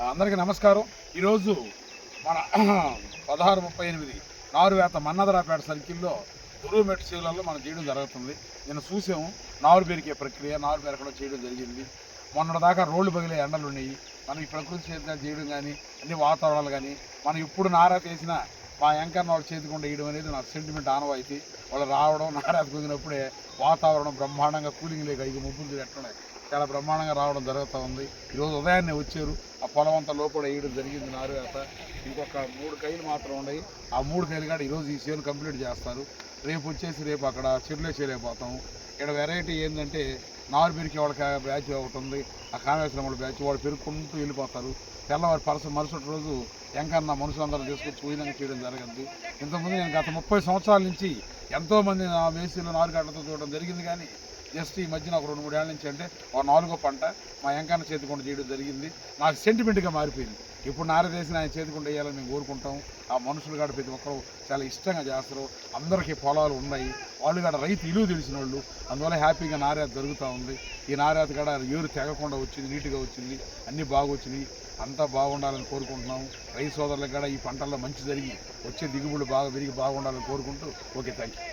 అందరికీ నమస్కారం. ఈరోజు మన 16:38 నారువేత మన్నదరాపేట సర్కిల్లో దురుమెట్టు శివులలో మనం చేయడం జరుగుతుంది. నేను చూసాము నారు పెరిగే ప్రక్రియ, నారు పెరగడం చేయడం జరిగింది. మొన్నటిదాకా రోడ్లు పగిలే ఎండలు ఉన్నాయి. మనం ఈ ప్రకృతి సేద్యాలు చేయడం కానీ, అన్ని వాతావరణాలు కానీ, మనం ఇప్పుడు నారా తీసిన మా యాంకర్ని వాళ్ళ చేతికుండా వేయడం అనేది నాకు సెంటిమెంట్ ఆనవాయితీ. వాళ్ళు రావడం నారాత కుదిరినప్పుడే వాతావరణం బ్రహ్మాండంగా కూలింగ్ లేక 5 ముగ్గులు తిరగటమే చాలా బ్రహ్మాండంగా రావడం జరుగుతూ ఉంది. ఈరోజు ఉదయాన్నే వచ్చారు, ఆ పొలం అంతా లోపల వేయడం జరిగింది నారువేత. ఇంకొక 3 కైలు మాత్రం ఉన్నాయి. ఆ 3 కైలు కూడా ఈరోజు ఈ చేను కంప్లీట్ చేస్తారు. రేపు రేపు అక్కడ చెరువులే చేయలేకపోతాము. ఇక్కడ వెరైటీ ఏంటంటే నారు పెరికే వాళ్ళకి బ్యాచ్ ఒకటి ఉంది, ఆ కామేశ్వరం వాళ్ళ బ్యాచ్ వాళ్ళు పెరుక్కుంటూ వెళ్ళిపోతారు. తెల్లవారి మరుసటి రోజు ఎంకన్నా మనుషులందరూ తీసుకొచ్చి ఊయినంగా చేయడం జరగద్దు. ఇంతకుముందు నేను గత 30 సంవత్సరాల నుంచి ఎంతోమంది నా మేసీలు నారుగడ్డతో చూడడం జరిగింది. కానీ జస్ట్ ఈ మధ్యన ఒక 2-3 ఏళ్ళ నుంచి అంటే ఒక 4వ పంట మా ఎంకన్న చేతికొండ చేయడం జరిగింది. నాకు సెంటిమెంట్గా మారిపోయింది. ఇప్పుడు నారదేశం ఆయన చేతికొండ వేయాలని మేము కోరుకుంటాం. ఆ మనుషులు కాడ ప్రతి ఒక్కరు చాలా ఇష్టంగా చేస్తారు. అందరికీ పొలాలు ఉన్నాయి, వాళ్ళు కాడ రైతు ఇలువ తెలిసిన వాళ్ళు. అందువల్ల హ్యాపీగా నారేత జరుగుతూ ఉంది. ఈ నారేత కాడ ఏరు తెగకుండా వచ్చింది, నీట్గా వచ్చింది, అన్నీ బాగా వచ్చినాయి. అంతా బాగుండాలని కోరుకుంటున్నాము. రైతు సోదరులకు కూడా ఈ పంటల్లో మంచి జరిగి వచ్చే దిగుబడులు బాగా పెరిగి బాగుండాలని కోరుకుంటూ ఓకే, థ్యాంక్ యూ.